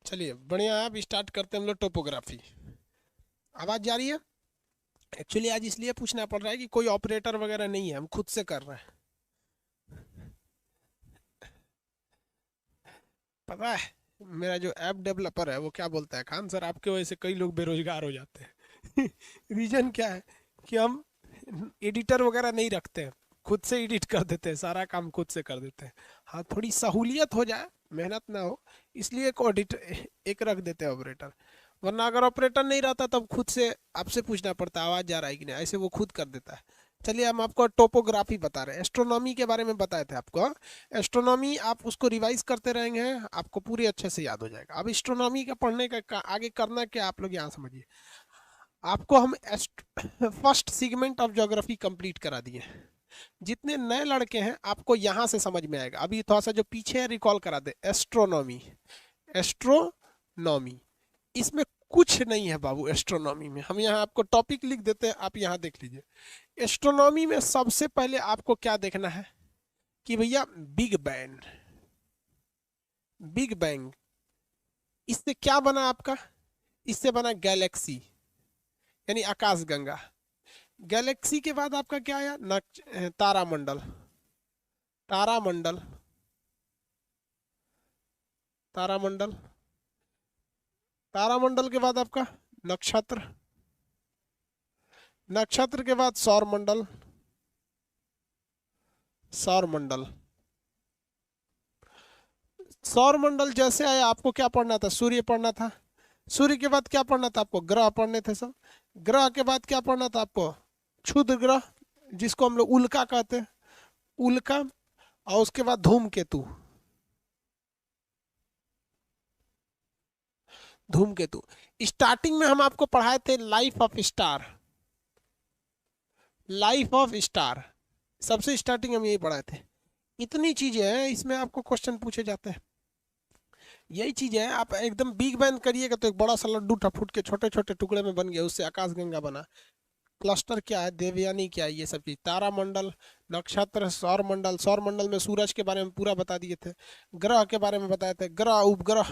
चलिए बढ़िया है। अब स्टार्ट करते हैं हम लोग टोपोग्राफी। आवाज जा रही है? एक्चुअली आज इसलिए पूछना पड़ रहा है कि कोई ऑपरेटर वगैरह नहीं है, हम खुद से कर रहे हैं। पता है, मेरा जो ऐप डेवलपर है वो क्या बोलता है, खान सर आपके वजह से कई लोग बेरोजगार हो जाते हैं। रीजन क्या है कि हम एडिटर वगैरह नहीं रखते हैं, खुद से एडिट कर देते हैं, सारा काम खुद से कर देते हैं। हाँ, थोड़ी सहूलियत हो जाए, मेहनत ना हो, इसलिए एक ऑडिट एक रख देते हैं ऑपरेटर। वरना अगर ऑपरेटर नहीं रहता तब खुद से आपसे पूछना पड़ता आवाज़ जा रहा है कि नहीं, ऐसे वो खुद कर देता है। चलिए हम आपको टोपोग्राफी बता रहे हैं, एस्ट्रोनॉमी के बारे में बताए थे आपको। एस्ट्रोनॉमी आप उसको रिवाइज करते रहेंगे, आपको पूरी अच्छे से याद हो जाएगा। अब एस्ट्रोनॉमी का पढ़ने का आगे करना क्या, आप लोग यहाँ समझिए। आपको हम first segment of geography complete करा दिए। जितने नए लड़के हैं आपको यहाँ से समझ में आएगा। अभी थोड़ा सा जो पीछे है रिकॉल करा दे। एस्ट्रोनॉमी, एस्ट्रोनॉमी, इसमें कुछ नहीं है बाबू। एस्ट्रोनॉमी में हम यहाँ आपको टॉपिक लिख देते हैं, आप यहाँ देख लीजिए। एस्ट्रोनॉमी में सबसे पहले आपको क्या देखना है कि भैया बिग बैंग, बिग बैंग, इससे क्या बना आपका? इससे बना गैलेक्सी, यानी आकाशगंगा। गैलेक्सी के बाद आपका क्या आया? तारामंडल, तारामंडल, तारामंडल, तारामंडल के बाद आपका नक्षत्र, नक्षत्र के बाद सौर मंडल, सौर मंडल, सौर मंडल जैसे आया आपको क्या पढ़ना था? सूर्य पढ़ना था। सूर्य के बाद क्या पढ़ना था आपको? ग्रह पढ़ने थे सब। ग्रह के बाद क्या पढ़ना था आपको? क्षुद्र ग्रह, जिसको हम लोग उल्का कहते हैं, उल्का। और उसके बाद धूमकेतु, धूमकेतु। स्टार्टिंग में हम आपको पढ़ाए थे life of star, life of star, सबसे स्टार्टिंग हम यही पढ़ाए थे। इतनी चीजें हैं इसमें, आपको क्वेश्चन पूछे जाते हैं। यही चीज है, आप एकदम बिग बैंग करिएगा तो एक बड़ा सा लड्डू फूट के छोटे छोटे टुकड़े में बन गया, उससे आकाशगंगा बना। क्लस्टर क्या है, देवयानी क्या है, ये सब चीज, तारामंडल, नक्षत्र, सौर मंडल। सौर मंडल में सूरज के बारे में पूरा बता दिए थे। ग्रह के बारे में बताए थे, ग्रह, उपग्रह,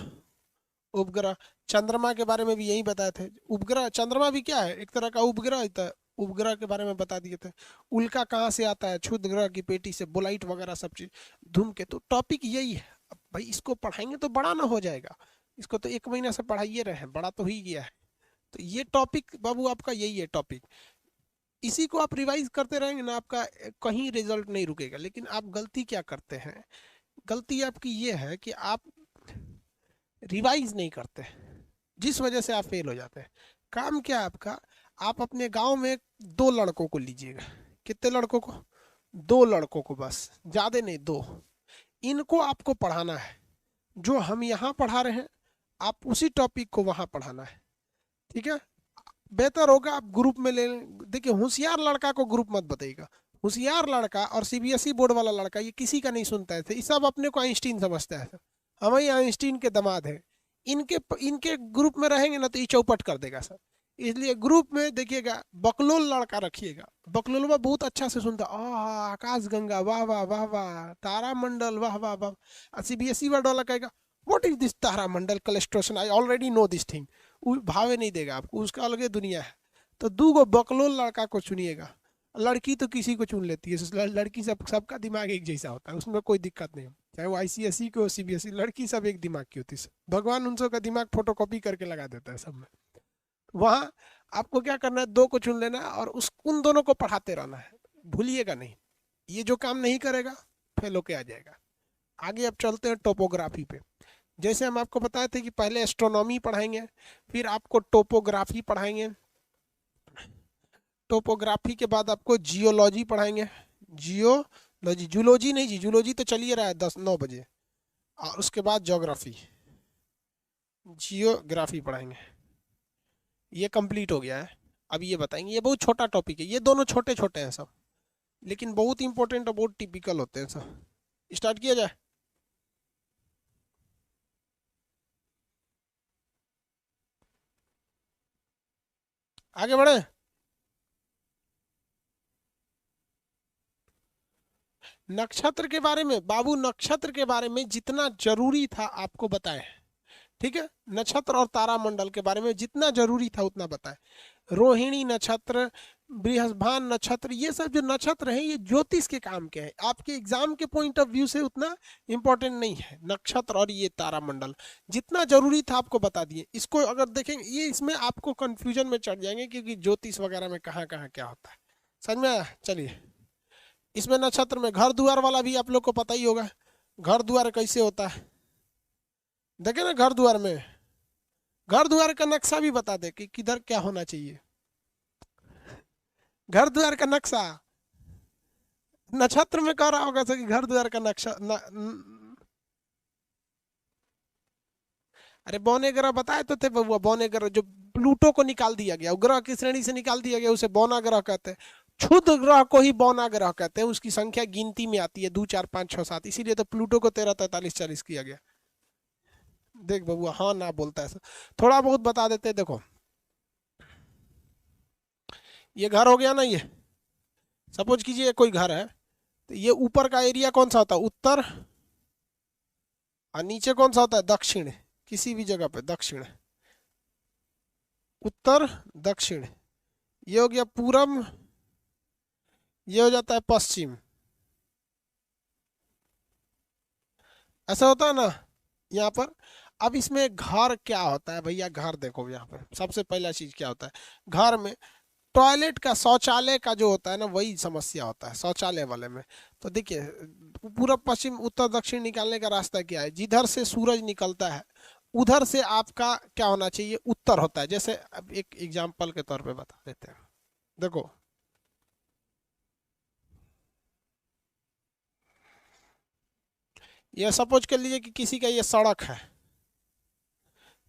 उपग्रह। चंद्रमा के बारे में भी यही बताए थे। उपग्रह, चंद्रमा भी क्या है, एक तरह का उपग्रह ही था। उपग्रह के बारे में बता दिए थे। उल्का कहाँ से आता है? क्षुद्र ग्रह की पेटी से, बोलाइट वगैरह सब चीज। धूमकेतु, टॉपिक यही है। अब भाई इसको पढ़ाएंगे तो बड़ा ना हो जाएगा? इसको तो एक महीना से पढ़ाइए रहे हैं, बड़ा तो ही गया है। तो ये टॉपिक बाबू आपका यही है टॉपिक। इसी को आप रिवाइज करते रहेंगे ना, आपका कहीं रिजल्ट नहीं रुकेगा। लेकिन आप गलती क्या करते हैं? गलती आपकी ये है कि आप रिवाइज नहीं करते, जिस वजह से आप फेल हो जाते हैं। काम क्या है आपका? आप अपने गांव में दो लड़कों को लीजिएगा। कितने लड़कों को? दो लड़कों को, बस, ज्यादा नहीं, दो। इनको आपको पढ़ाना है, जो हम यहाँ पढ़ा रहे हैं आप उसी टॉपिक को वहां पढ़ाना है। ठीक है? बेहतर होगा आप ग्रुप में ले लें। देखिए, होशियार लड़का को ग्रुप मत बताइएगा। होशियार लड़का और सीबीएसई बोर्ड वाला लड़का ये किसी का नहीं सुनता है, ये सब अपने को आइंस्टीन समझता है। हम ही आइंस्टीन के दामाद हैं। इनके इनके ग्रुप में रहेंगे ना तो ये चौपट कर देगा सर। इसलिए ग्रुप में देखिएगा बकलोल लड़का रखिएगा। बकलोलवा बहुत अच्छा से सुनता, आकाश गंगा, वाह वाह वाह वाह, तारामंडल, वाह वाह वाह। सीबीएसई वाला कहेगा व्हाट इज दिस तारामंडल constellation, I already know this thing. भावे नहीं देगा आपको, उसका अलग दुनिया है। तो दू गो बकलोल लड़का को चुनिएगा। लड़की तो किसी को चुन लेती है, लड़की सबका दिमाग एक जैसा होता है, उसमें कोई दिक्कत नहीं। चाहे वो आईसीएसई को सीबीएसई, लड़की सब एक दिमाग की होती है। भगवान उन सबका दिमाग फोटोकॉपी करके लगा देता है सब में। वहाँ आपको क्या करना है, दो को चुन लेना है और उन दोनों को पढ़ाते रहना है, भूलिएगा नहीं। ये जो काम नहीं करेगा फेल होके आ जाएगा। आगे अब चलते हैं टोपोग्राफी पे। जैसे हम आपको बताए थे कि पहले एस्ट्रोनॉमी पढ़ाएंगे, फिर आपको टोपोग्राफी पढ़ाएंगे। टोपोग्राफी के बाद आपको जियोलॉजी पढ़ाएंगे। जियोलॉजी, जूलॉजी नहीं जी, जूलॉजी तो चलिए रहा है 10-9 बजे। और उसके बाद ज्योग्राफी, जियोग्राफी पढ़ाएंगे। ये कंप्लीट हो गया है। अब ये बताएंगे, ये बहुत छोटा टॉपिक है, ये दोनों छोटे छोटे हैं सब, लेकिन बहुत इंपॉर्टेंट और बहुत टिपिकल होते हैं सब। स्टार्ट किया जाए? आगे बढ़े। नक्षत्र के बारे में बाबू, नक्षत्र के बारे में जितना जरूरी था आपको बताएं। ठीक है, नक्षत्र और तारामंडल के बारे में जितना जरूरी था उतना बताए। रोहिणी नक्षत्र, बृहस्पति नक्षत्र, ये सब जो नक्षत्र हैं ये ज्योतिष के काम के हैं, आपके एग्जाम के पॉइंट ऑफ व्यू से उतना इंपॉर्टेंट नहीं है। नक्षत्र और ये तारामंडल जितना जरूरी था आपको बता दिए। इसको अगर देखेंगे ये इसमें आपको कंफ्यूजन में चढ़ जाएंगे क्योंकि ज्योतिष वगैरह में कहाँ कहाँ क्या होता है, समझ में आया। चलिए, इसमें नक्षत्र में घर द्वार वाला भी आप लोग को पता ही होगा, घर द्वार कैसे होता है, देखे ना। घर द्वार में घर द्वार का नक्शा भी बता दे कि किधर क्या होना चाहिए। घर द्वार का नक्शा नक्षत्र में कह रहा होगा कि घर द्वार का नक्शा अरे बौने ग्रह बताए तो थे बबुआ। बौने ग्रह जो प्लूटो को निकाल दिया गया, ग्रह की श्रेणी से निकाल दिया गया, उसे बौना ग्रह कहते हैं। क्षुद्र ग्रह को ही बौना ग्रह कहते हैं, उसकी संख्या गिनती में आती है 2 4 5 6 7, इसीलिए तो प्लूटो को 13 43 40 किया गया। देख बबुआ, हाँ ना बोलता है, थोड़ा बहुत बता देते। देखो ये घर हो गया ना, ये सपोज कीजिए कोई घर है, तो ये ऊपर का एरिया कौन सा होता है, उत्तर, और नीचे कौन सा होता है, दक्षिण। किसी भी जगह पे दक्षिण, उत्तर, दक्षिण, ये हो गया पूरब, ये हो जाता है पश्चिम। ऐसा होता है ना यहाँ पर। अब इसमें घर क्या होता है भैया, घर देखो यहाँ पे सबसे पहला चीज क्या होता है, घर में टॉयलेट का, शौचालय का जो होता है ना, वही समस्या होता है शौचालय वाले में। तो देखिए पूरब पश्चिम उत्तर दक्षिण निकालने का रास्ता क्या है, जिधर से सूरज निकलता है उधर से आपका क्या होना चाहिए, उत्तर होता है। जैसे अब एक एग्जाम्पल के तौर पे बता देते हैं, देखो ये सपोज कर लीजिए कि किसी का ये सड़क है,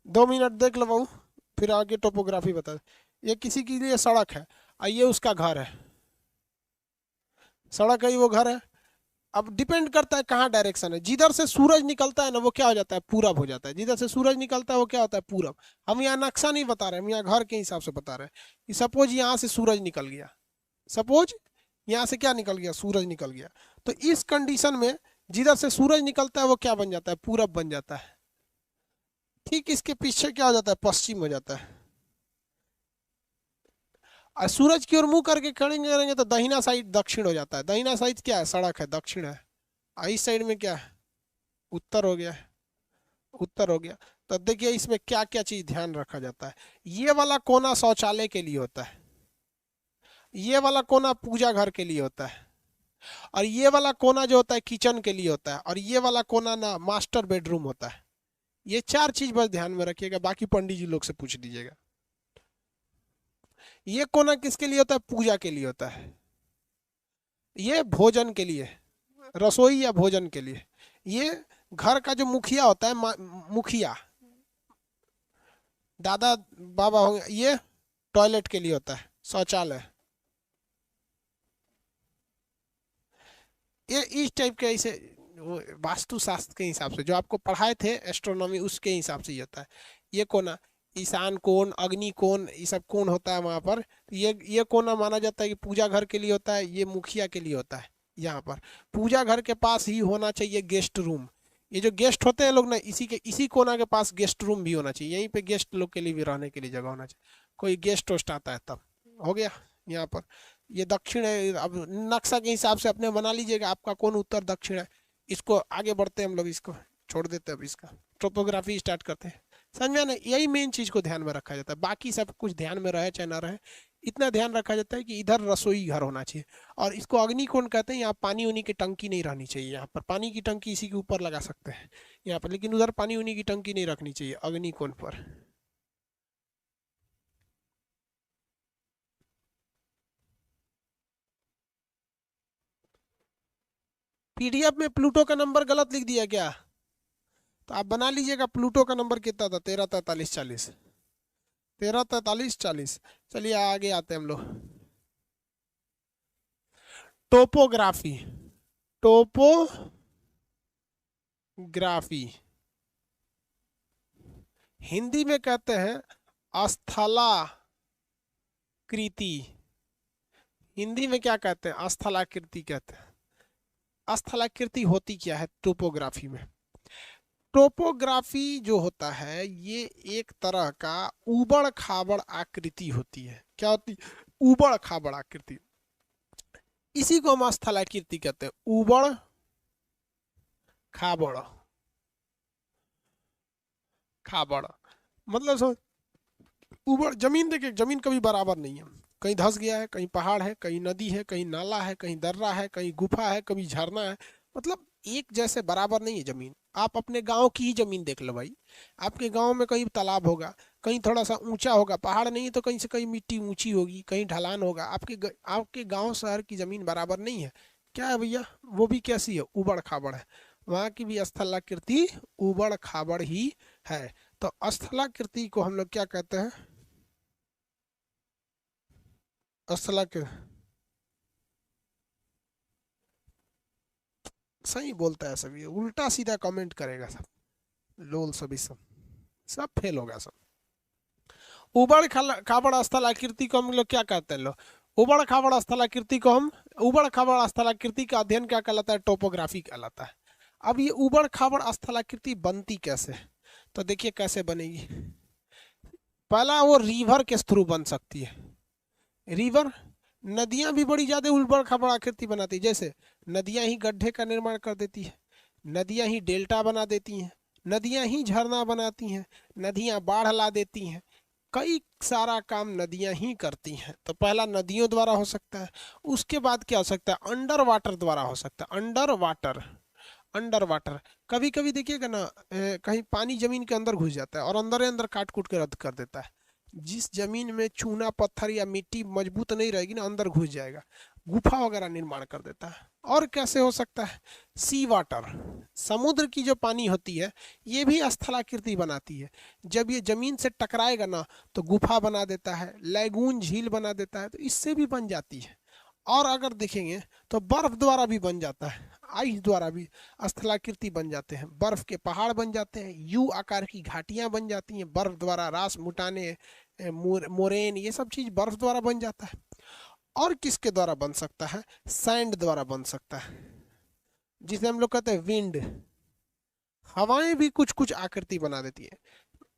2 मिनट देख लो बहू, फिर आगे टोपोग्राफी बता दे। ये किसी के लिए सड़क है और ये उसका घर है, सड़क है वो घर है। अब डिपेंड करता है कहाँ डायरेक्शन है, जिधर से सूरज निकलता है ना वो क्या हो जाता है, पूरब हो जाता है। जिधर से सूरज निकलता है वो क्या होता है, पूरब। हम यहाँ नक्शा नहीं बता रहे, हम यहाँ घर के हिसाब से बता रहे हैं कि सपोज यहाँ से सूरज निकल गया, सपोज यहाँ से क्या निकल गया, सूरज निकल गया, तो इस कंडीशन में जिधर से सूरज निकलता है वो क्या बन जाता है, पूरब बन जाता है। ठीक इसके पीछे क्या हो जाता है, पश्चिम हो जाता है। और सूरज की ओर मुंह करके खड़े करेंगे तो दहिना साइड दक्षिण हो जाता है। दहिना साइड क्या है, सड़क है, दक्षिण है। और इस साइड में क्या है, उत्तर हो गया, उत्तर हो गया। तो देखिए इसमें क्या क्या चीज ध्यान रखा जाता है। ये वाला कोना शौचालय के लिए होता है, ये वाला कोना पूजा घर के लिए होता है, और ये वाला कोना जो होता है किचन के लिए होता है, और ये वाला कोना ना मास्टर बेडरूम होता है। ये 4 चीज बस ध्यान में रखिएगा, बाकी पंडित जी लोग से पूछ लीजिएगा। ये कोना किसके लिए होता है, पूजा के लिए होता है। ये भोजन के लिए, रसोई या भोजन के लिए। ये घर का जो मुखिया होता है, मुखिया दादा बाबा होंगे, ये टॉयलेट के लिए होता है, शौचालय। ये इस टाइप के ऐसे वास्तुशास्त्र के हिसाब से जो आपको पढ़ाए थे एस्ट्रोनॉमी, उसके हिसाब से ये होता है। ये कोना ईशान कोण, अग्नि कोण, ये सब कोण होता है वहाँ पर। ये कोना माना जाता है कि पूजा घर के लिए होता है, ये मुखिया के लिए होता है। यहाँ पर पूजा घर के पास ही होना चाहिए गेस्ट रूम। ये जो गेस्ट होते हैं लोग ना, इसी कोना के पास गेस्ट रूम भी होना चाहिए। यहीं पे गेस्ट लोग के लिए भी रहने के लिए जगह होना चाहिए। कोई गेस्ट वेस्ट आता है तब हो गया। यहाँ पर ये दक्षिण है। अब नक्शा के हिसाब से अपने बना लीजिएगा आपका कौन उत्तर दक्षिण है। इसको आगे बढ़ते हैं हम लोग, इसको छोड़ देते हैं, अब इसका टोपोग्राफी स्टार्ट करते हैं। समझ में ना, यही मेन चीज को ध्यान में रखा जाता है। बाकी सब कुछ ध्यान में रहे चाहे ना रहे, इतना ध्यान रखा जाता है कि इधर रसोई घर होना चाहिए। और इसको अग्निकोण कहते हैं। यहाँ पानी उनी की टंकी नहीं रहनी चाहिए। यहाँ पर पानी की टंकी इसी के ऊपर लगा सकते हैं यहाँ पर, लेकिन उधर पानी उनी की टंकी नहीं रखनी चाहिए अग्निकोण पर। पीडीएफ में प्लूटो का नंबर गलत लिख दिया क्या, तो आप बना लीजिएगा। प्लूटो का नंबर कितना था, 13 43 40, 13 43 40। चलिए आगे आते हैं हम लोग। टोपोग्राफी, टोपोग्राफी हिंदी में कहते हैं स्थलाकृति। हिंदी में क्या कहते हैं, स्थलाकृति कहते हैं। स्थलाकृति होती क्या है टोपोग्राफी में। टोपोग्राफी जो होता है ये एक तरह का उबड़ खाबड़ आकृति होती है। क्या होती है? उबड़ खाबड़ आकृति। इसी को हम स्थलाकृति कहते हैं, उबड़ खाबड़। खाबड़ मतलब ऊपर जमीन देखिए, जमीन कभी बराबर नहीं है, कहीं धंस गया है, कहीं पहाड़ है, कहीं नदी है, कहीं नाला है, कहीं दर्रा है, कहीं गुफा है, कभी झरना है। मतलब एक जैसे बराबर नहीं है जमीन। आप अपने गांव की ही जमीन देख लो भाई, आपके गांव में कहीं तालाब होगा, कहीं थोड़ा सा ऊंचा होगा, पहाड़ नहीं है तो कहीं से कहीं मिट्टी ऊंची होगी, कहीं ढलान होगा। आपके गांव शहर की जमीन बराबर नहीं है। क्या है भैया? वो भी कैसी है? उबड़ खाबड़ है। वहाँ की भी स्थलाकृति उबड़ खाबड़ ही है। तो स्थलाकृति को हम लोग क्या कहते हैं? स्थलाकृति। सही बोलता है सभी, उल्टा सीधा कमेंट करेगा सब, लोल सभी सब सब फेल होगा सब। उबड़ खाबड़ स्थलाकृति को हम लोग क्या कहते हैं? लोग उबड़ खाबड़ स्थलाकृति को हम उबड़ खाबड़ स्थलाकृति का अध्ययन क्या कहलाता है? टोपोग्राफी कहलाता है। अब ये उबड़ खाबड़ स्थलाकृति बनती कैसे? तो देखिए कैसे बनेगी। पहला, वो रिवर के थ्रू बन सकती है। रिवर, नदियां भी बड़ी ज्यादा उबड़ खाबड़ आकृति बनाती है। जैसे नदियां ही गड्ढे का निर्माण कर देती है, नदियां ही डेल्टा बना देती हैं, नदियां ही झरना बनाती हैं, नदियां बाढ़ ला देती हैं। कई सारा काम नदियां ही करती हैं। तो पहला नदियों द्वारा हो सकता है। उसके बाद क्या हो सकता है? अंडर वाटर द्वारा हो सकता है। Under water, under water. कभी कभी देखिएगा ना, कहीं पानी जमीन के अंदर घुस जाता है और अंदर ही अंदर काट कूट के रद्द कर देता है। जिस जमीन में चूना पत्थर या मिट्टी मजबूत नहीं रहेगी ना, अंदर घुस जाएगा, गुफा वगैरह निर्माण कर देता है। और कैसे हो सकता है? सी वाटर, समुद्र की जो पानी होती है ये भी स्थलाकृति बनाती है। जब ये जमीन से टकराएगा ना तो गुफा बना देता है, लैगून झील बना देता है, तो इससे भी बन जाती है। और अगर देखेंगे तो बर्फ द्वारा भी बन जाता है, आइस द्वारा भी स्थलाकृति बन जाते हैं। बर्फ के पहाड़ बन जाते हैं, यू आकार की घाटियां बन जाती हैं बर्फ द्वारा। रास मुटाने, मोरेन, ये सब चीज बर्फ द्वारा बन जाता है। और किसके द्वारा बन सकता है? सैंड द्वारा बन सकता है, जिसे हम लोग कहते हैं विंड। हवाएं भी कुछ कुछ आकृति बना देती है।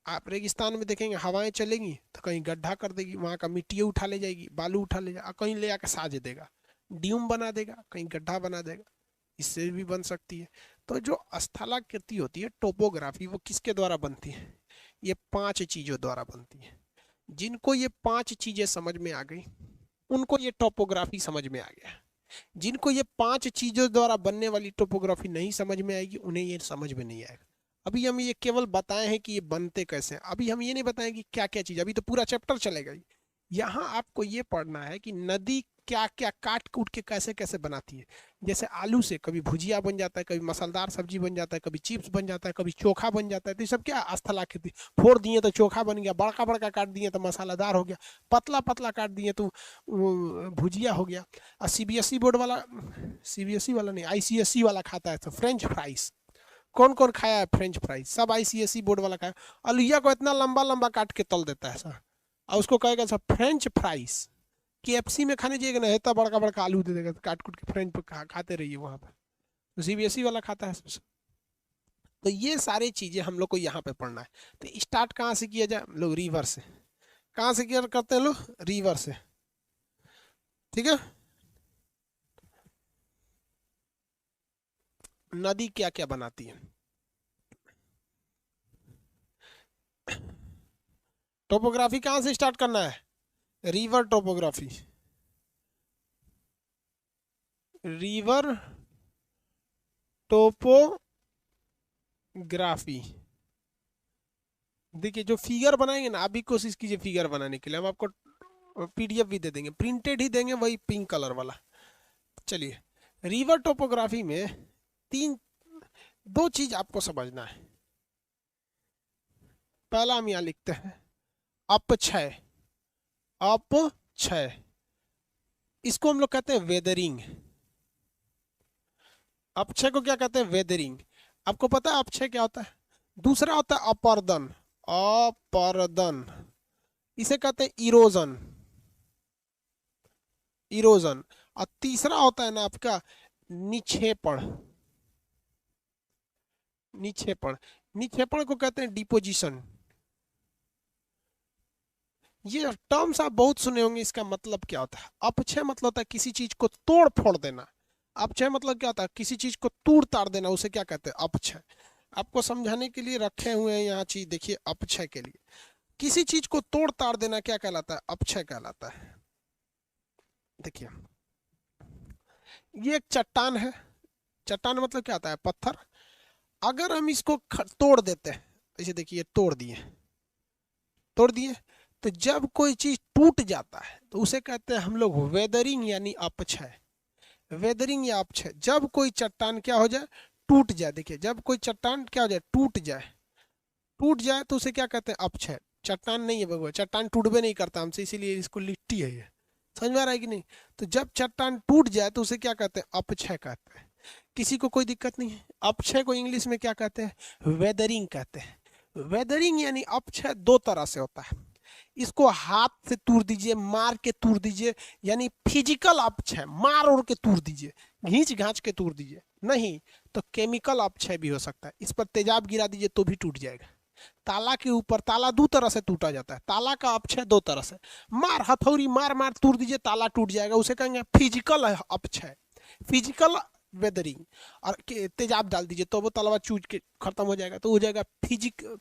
आप रेगिस्तान में देखेंगे हवाएं चलेंगी तो कहीं गड्ढा कर देगी, वहां का मिट्टी उठा ले जाएगी, बालू उठा ले जाएगा, कहीं ले आकर साज देगा, ड्यूम बना देगा, कहीं गड्ढा बना देगा। इससे भी बन सकती है। तो जो स्थलाकृति होती है, टोपोग्राफी, वो किसके द्वारा बनती है? ये 5 चीजों द्वारा बनती है। जिनको ये 5 चीजें समझ में आ गई उनको ये टोपोग्राफी समझ में आ गया। जिनको ये 5 चीजों द्वारा बनने वाली टोपोग्राफी नहीं समझ में आएगी उन्हें ये समझ में नहीं आएगा। अभी हम ये केवल बताए हैं कि ये बनते कैसे हैं, अभी हम ये नहीं बताएं कि क्या क्या चीज। अभी तो पूरा चैप्टर चलेगा ही। यहाँ आपको ये पढ़ना है कि नदी क्या क्या काट कूट के कैसे कैसे बनाती है। जैसे आलू से कभी भुजिया बन जाता है, कभी मसालेदार सब्जी बन जाता है, कभी चिप्स बन जाता है, कभी चोखा बन जाता है। तो ये सब क्या? स्थलाकृति। फोड़ दिए तो चोखा बन गया, बड़का बड़का काट दिए तो मसालेदार हो गया, पतला पतला काट दिए तो भुजिया हो गया। और सीबीएसई बोर्ड वाला, सीबीएसई वाला नहीं, आईसीएसई वाला खाता है तो फ्रेंच फ्राइज। कौन कौन खाया है फ्रेंच फ्राइज? सब आईसीएसई बोर्ड वाला खाया। आलूया को इतना लंबा लंबा काट के तल देता है सर, और उसको कहेगा सर फ्रेंच फ्राइज। केएफसी में खाने जाइएगा ना, इतना बड़का बड़का आलू दे देगा, काट कूट के फ्रेंच खाते रहिए वहां पर। तो सीबीएसई वाला खाता है सबसे। तो ये सारी चीजें हम लोग को यहाँ पे पढ़ना है। तो स्टार्ट कहाँ से किया जाए? लोग रिवर से। कहाँ से किया करते हैं लोग? रिवर से। ठीक है। नदी क्या क्या बनाती है? टोपोग्राफी कहाँ से स्टार्ट करना है? River topography. River topography. देखिए जो फिगर बनाएंगे ना, आप भी कोशिश कीजिए फिगर बनाने के लिए। हम आपको पीडीएफ भी दे देंगे, प्रिंटेड ही देंगे, वही पिंक कलर वाला। चलिए, रिवर टोपोग्राफी में तीन दो चीज आपको समझना है। पहला हम यहाँ लिखते हैं अपक्षय। अपक्षय, इसको हम लोग कहते हैं वेदरिंग। अपक्षय को क्या कहते हैं? वेदरिंग। आपको पता है अपक्षय क्या होता है? दूसरा होता है अपर्दन। अपर्दन, इसे कहते हैं इरोजन। इरोजन। और तीसरा होता है ना आपका निक्षेपण। निक्षेपण। निक्षेपण को कहते हैं डिपोजिशन। ये टर्म्स आप बहुत सुने होंगे, इसका मतलब क्या होता है? अपक्षय मतलब होता है किसी चीज को तोड़ फोड़ देना। अपक्षय मतलब क्या होता है? किसी चीज को तोड़ ताड़ देना, उसे क्या कहते हैं? अपक्षय। आपको समझाने के लिए रखे हुए हैं यहाँ चीज, देखिए अपक्षय के लिए किसी चीज को तोड़ ताड़ देना क्या कहलाता है? अपक्षय कहलाता है। देखिए ये एक चट्टान है, चट्टान मतलब क्या होता है? पत्थर। अगर हम इसको तोड़ देते हैं, जैसे देखिए तोड़ दिए, तोड़ दिए, तो जब कोई चीज टूट जाता है तो उसे कहते हैं हम लोग वेदरिंग यानी अपक्षय। वेदरिंग या अपक्षय, जब कोई चट्टान क्या हो जाए? टूट जाए। देखिए जब कोई चट्टान क्या हो जाए? टूट जाए, टूट जाए तो उसे क्या कहते हैं? अपक्षय। चट्टान नहीं है भगवान, चट्टान टूटबे नहीं करता हमसे, इसीलिए इसको लिट्टी है ये। समझ में आ रहा है कि नहीं? तो जब चट्टान टूट जाए तो उसे क्या कहते हैं? अपक्षय कहते हैं। किसी को कोई दिक्कत नहीं है? अपक्षय को इंग्लिश में क्या कहते हैं? वेदरिंग कहते हैं। वेदरिंग यानी अपक्षय दो तरह से होता है। इसको हाथ से तोड़ दीजिए, मार के तोड़ दीजिए, यानी फिजिकल अपक्षय, मार और के तोड़ दीजिए, घींच घांच के तोड़ दीजिए। नहीं तो केमिकल अपक्षय भी हो सकता है, इस पर तेजाब गिरा दीजिए तो भी टूट जाएगा। ताला के ऊपर, ताला दो तरह से टूटा जाता है, ताला का अपक्षय दो तरह से। मार हथौड़ी मार मार तोड़ दीजिए, ताला टूट जाएगा, उसे कहेंगे फिजिकल अपक्षय, फिजिकल वेदरिंग। और तेजाब डाल दीजिए तो वो तलवा चूज के खत्म हो जाएगा, तो हो जाएगा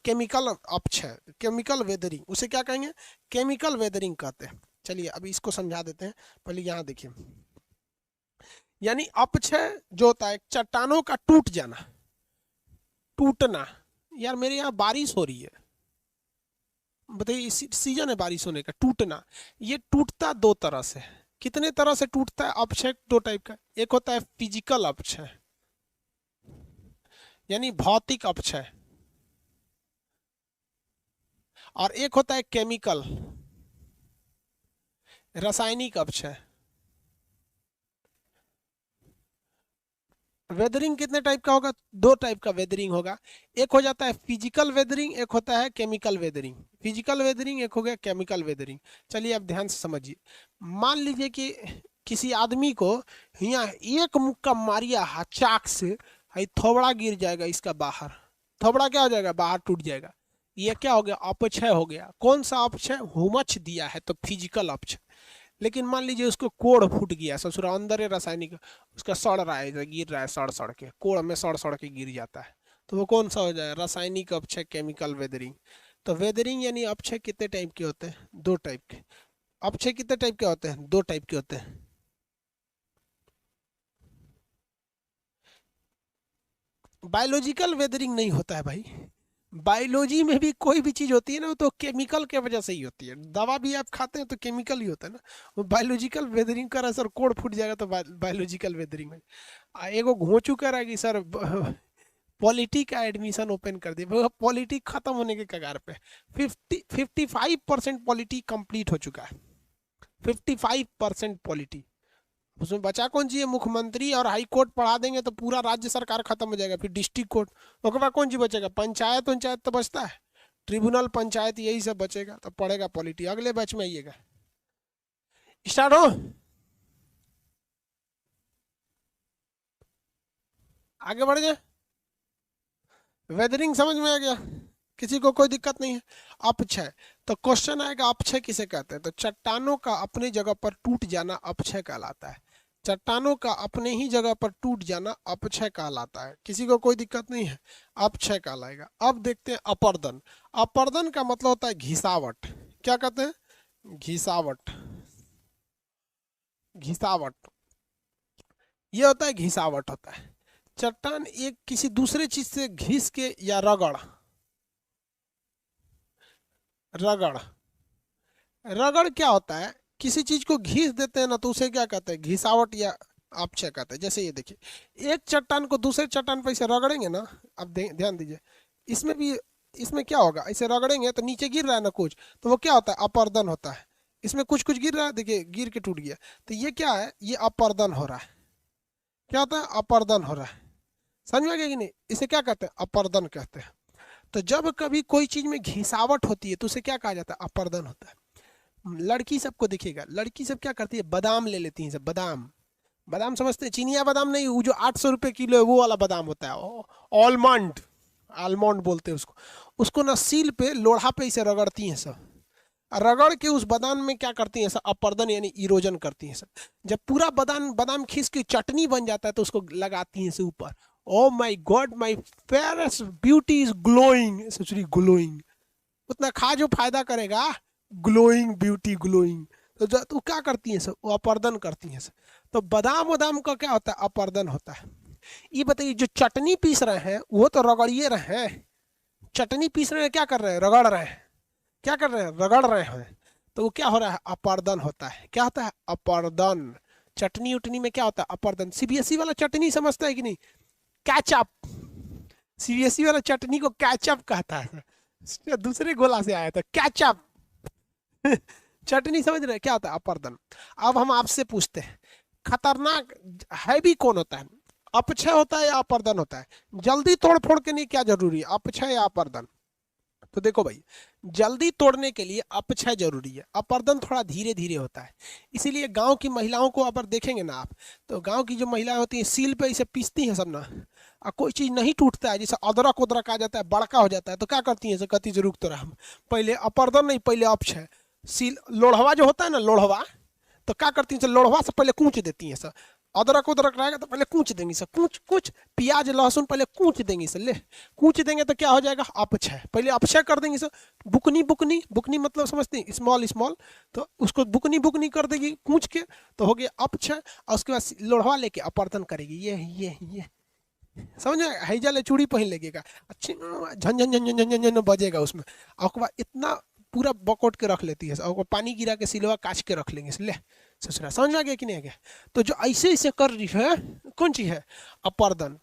केमिकल अपक्षय, केमिकल वेदरिंग, उसे क्या कहेंगे? केमिकल वेदरिंग कहते हैं। चलिए अभी इसको समझा देते हैं। पहले यहाँ देखिए, यानी अपक्षय जो होता है चट्टानों का टूट जाना, टूटना। यार मेरे यहाँ बारिश हो रही है, बताइए सीजन है बारिश होने का। टूटना, ये टूटता दो तरह से। कितने तरह से टूटता है अपक्षय? दो टाइप का। एक होता है फिजिकल अपक्षय यानी भौतिक अपक्षय, और एक होता है केमिकल, रासायनिक अपक्षय। वेदरिंग कितने टाइप का होगा? दो टाइप का वेदरिंग होगा। एक हो जाता है फिजिकल वेदरिंग, एक होता है केमिकल वेदरिंग। फिजिकल वेदरिंग एक हो गया, केमिकल वेदरिंग। चलिए अब ध्यान से समझिए। मान लीजिए कि किसी आदमी को यहाँ एक मुक्का मारिया है चाक से, हाई थोबड़ा गिर जाएगा इसका बाहर, थोबड़ा क्या हो जाएगा? बाहर टूट जाएगा। ये क्या हो गया? अपक्षय हो गया। कौन सा अपक्षय? हुमच दिया है तो फिजिकल अपक्षय। लेकिन मान लीजिए उसको कोड़ फूट गया, ससुरा अंदर है रासायनिक, उसका सड़ रहा है, गिर रहा है सड़ सड़ के, कोड़ में सड़ सड़ के गिर जाता है, तो वो कौन सा हो जाए? रासायनिक अपक्षय, केमिकल वेदरिंग। तो वेदरिंग यानी अपक्षय कितने टाइप के होते हैं? दो टाइप के। अपक्षय कितने टाइप के होते हैं? दो टाइप के होते हैं। बायोलॉजिकल वेदरिंग नहीं होता है भाई। बायोलॉजी में भी कोई भी चीज होती है ना, तो केमिकल के वजह से ही होती है। दवा भी आप खाते हैं तो केमिकल ही होता है ना। वो बायोलॉजिकल वेदरिंग कर रहा है सर, कोड फूट जाएगा तो बायोलॉजिकल वेदरिंग में। एगो घोंचू कर रहा है कि सर पॉलिटी का एडमिशन ओपन कर दिया, पॉलिटी खत्म होने के कगार पे। 55% पॉलिटी कंप्लीट हो चुका है। 55% पॉलिटी, उसमें बचा कौन चाहिए? मुख्यमंत्री और हाई कोर्ट पढ़ा देंगे तो पूरा राज्य सरकार खत्म हो जाएगा। फिर डिस्ट्रिक्ट कोर्ट, उसके बाद कौन चीज बचेगा? पंचायत, पंचायत तो बचता है, ट्रिब्यूनल, पंचायत, यही सब बचेगा। तो पढ़ेगा पॉलिटी। अगले बैच में आइएगा। स्टार्ट हो, आगे बढ़ जाए। वेदरिंग समझ में आ गया? किसी को कोई दिक्कत नहीं है? अपक्षय, तो क्वेश्चन आएगा अपक्षय किसे कहते हैं? तो चट्टानों का अपने जगह पर टूट जाना अपक्षय कहलाता है। चट्टानों का अपने ही जगह पर टूट जाना अपक्षय कहलाता है। किसी को कोई दिक्कत नहीं है? अपक्षय कहलाएगा। अब देखते हैं अपर्दन। अपर्दन का मतलब होता है घिसावट। क्या कहते हैं? घिसावट, घिसावट, ये होता है घिसावट होता है। चट्टान एक किसी दूसरे चीज से घिस के या रगड़, रगड़, रगड़ क्या होता है? किसी चीज को घिस देते हैं ना, तो उसे क्या कहते हैं? घिसावट या अपक्षय कहते हैं। जैसे ये देखिए, एक चट्टान को दूसरे चट्टान पर ऐसे रगड़ेंगे ना, अब ध्यान दीजिए, इसमें भी, इसमें क्या होगा? ऐसे रगड़ेंगे तो नीचे गिर रहा है ना कुछ, तो वो क्या होता है? अपर्दन होता है। इसमें कुछ कुछ गिर रहा है, देखिए गिर के टूट गया, तो ये क्या है? ये अपर्दन हो रहा है। क्या होता है? अपर्दन हो रहा है। समझ में आ गया कि नहीं? इसे क्या कहते हैं? अपर्दन कहते हैं। तो जब कभी कोई चीज में घिसावट होती है तो उसे क्या कहा जाता है? अपर्दन होता है। लड़की सबको दिखेगा, लड़की सब क्या करती है? बादाम ले लेती हैं सब, बादाम, बादाम समझते हैं? चिनिया बादाम नहीं, वो जो 800 रुपये किलो है वो वाला बादाम होता है, ऑलमंड। आलमंड बोलते हैं उसको। उसको ना सील पे लोढ़ा पे इसे रगड़ती हैं सब, रगड़ के उस बादाम में क्या करती हैं सब, अपर्दन यानी इरोजन करती हैं सब। जब पूरा बादाम बादाम खींच के चटनी बन जाता है तो उसको लगाती हैं से ऊपर। Oh my god, my fairest beauty is glowing, सोचरी ग्लोइंग, उतना खा जो फायदा करेगा, ग्लोइंग ब्यूटी ग्लोइंग। तो क्या करती हैं सब, वो अपर्दन करती हैं सब। तो बादाम बादाम का क्या होता है, अपर्दन होता है। ये बताइए जो चटनी पीस रहे हैं वो तो रगड़िए रहे हैं, चटनी पीस रहे हैं, क्या कर रहे हैं, रगड़ रहे हैं, क्या कर रहे हैं, रगड़ रहे हैं। तो वो क्या हो रहा है, अपर्दन होता है। क्या होता है, अपर्दन। चटनी उटनी में क्या होता है, अपर्दन। सीबीएसई वाला चटनी समझता है कि नहीं, कैचअप। सीबीएसई वाला चटनी को कैचअप कहता है, दूसरे गोला से आया था कैचअप। चटनी समझ रहे हैं, क्या होता है, अपर्दन। अब हम आपसे पूछते हैं, खतरनाक हैवी कौन होता है, अपक्षय होता है या अपर्दन होता है। जल्दी तोड़ फोड़ के लिए क्या जरूरी है, अपक्षय या अपर्दन। तो देखो भाई, जल्दी तोड़ने के लिए अपक्षय जरूरी है, अपर्दन थोड़ा धीरे धीरे होता है। इसीलिए गांव की महिलाओं को अगर देखेंगे ना आप, तो गांव की जो महिलाएं होती हैं सील पे इसे पीसती हैं सब ना, और कोई चीज नहीं टूटता है, जैसे अदरक उदरक आ जाता है, बड़का हो जाता है, तो क्या करती हैं, कति जरूर तो हम पहले अपर्दन नहीं, पहले अपक्षय। सील लोढ़वा जो होता है ना, लोढ़वा, तो क्या करती हैं, लोढ़वा से पहले कूच देती हैं सर। अदरक उदरक रहेगा तो पहले कूच देंगी सर, कूच कूच। प्याज लहसुन पहले कूच देंगी सर, ले कूच देंगे तो क्या हो जाएगा, अपक्षय। पहले अपक्षय कर देंगे सर। बुकनी बुकनी बुकनी मतलब समझते हैं, स्मॉल स्मॉल। तो उसको बुकनी बुकनी कर देगी कूच के, तो हो गया अपक्षय। और उसके बाद लोढ़वा लेके अपर्दन करेगी, ये समझ में, हैजा ले चूड़ी पहन लगेगा, अच्छी झन झन झन झन झन झन झन बजेगा उसमें। और उसके बाद इतना पूरा बकोट के रख लेती है, और पानी गिरा के सिलवा काच के रख लेंगे, ले ससुरा। समझ में आ गया कि नहीं आ गया। तो जो ऐसे ऐसे कर रही है, कौन चीज है, अपर्दन।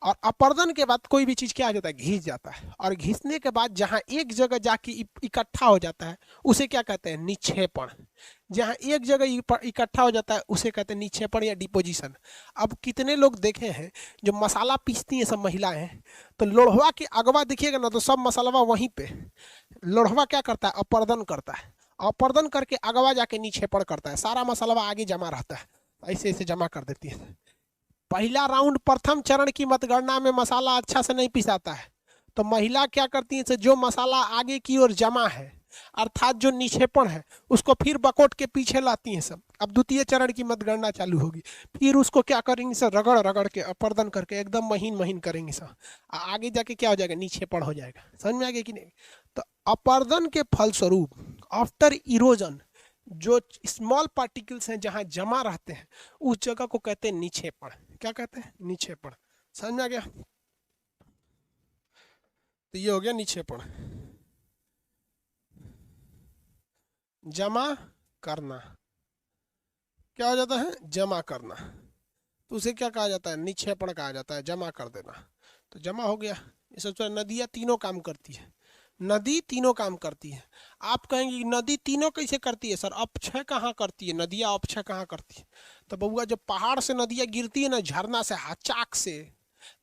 और अपर्दन के बाद कोई भी चीज क्या आ जाता है, घिस जाता है। और घिसने के बाद जहां एक जगह जाके इकट्ठा हो जाता है, उसे क्या कहते हैं, निक्षेपण। जहां एक जगह इकट्ठा हो जाता है उसे कहते हैं निक्षेपण या डिपोजिशन। अब कितने लोग देखे हैं जो मसाला पीसती हैं सब महिलाएं, तो लोढ़वा के अगवा देखिएगा ना, तो सब मसाला वहीं पे। लोढ़वा क्या करता है, अपर्दन करता है, अपर्दन करके अगवा जाके निक्षेपण करता है, सारा मसाला आगे जमा रहता है, ऐसे ऐसे जमा कर देती है। पहला राउंड प्रथम चरण की मतगणना में मसाला अच्छा से नहीं पिसाता है, तो महिला क्या करती है, जो मसाला आगे की ओर जमा है, अर्थात जो निक्षेपण है, उसको फिर बकोट के पीछे लाती हैं सब। अब द्वितीय चरण की मतगणना चालू होगी, फिर उसको क्या करेंगे सर, रगड़ रगड़ के अपर्दन करके एकदम महीन महीन करेंगे सर। आगे जाके क्या हो जाएगा, निक्षेपण हो जाएगा। समझ में आ गया कि नहीं। तो अपर्दन के फलस्वरूप आफ्टर इरोजन, जो स्मॉल पार्टिकल्स हैं जहां जमा रहते हैं, उस जगह को कहते हैं निक्षेपण। क्या कहते हैं, निक्षेपण। समझ में आ गया। तो ये हो गया निक्षेपण, जमा करना। क्या हो जाता है, जमा करना। तो उसे क्या कहा जाता है, निक्षेपण कहा जाता है, जमा कर देना। तो जमा हो गया। ये सोचो, नदियाँ तीनों काम करती है, नदी तीनों काम करती है। आप कहेंगे नदी तीनों कैसे करती है सर, अपक्षय कहाँ करती है, नदियाँ अपक्षय कहाँ करती है। तो बउआ, जब पहाड़ से नदियाँ गिरती है ना, झरना से, हाचाक से,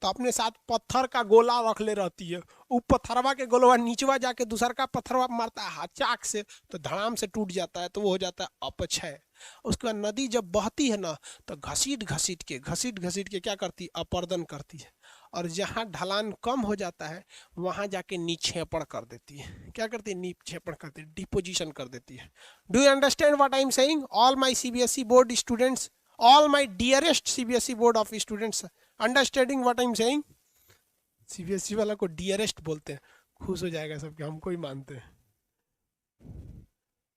तो अपने साथ पत्थर का गोला रख ले रहती है। वो पत्थरवा के गोलवा नीचवा जाके दूसर का पत्थरवा मारता है हाचाक से, तो धड़ाम से टूट जाता है, तो वो हो जाता है अपक्षय। उसके बाद नदी जब बहती है ना, तो घसीट घसीट के क्या करती है, अपर्दन करती है। और जहाँ ढलान कम हो जाता है वहाँ जाके निक्षेपण कर देती है। क्या करती है, निक्षेपण करती है, डिपोजिशन कर देती है। Do you understand what I am saying, all my CBSE board students, all my dearest CBSE board of students, understanding what I am saying. CBSE वाला को डियरेस्ट बोलते हैं, खुश हो जाएगा सबके, हमको ही मानते हैं।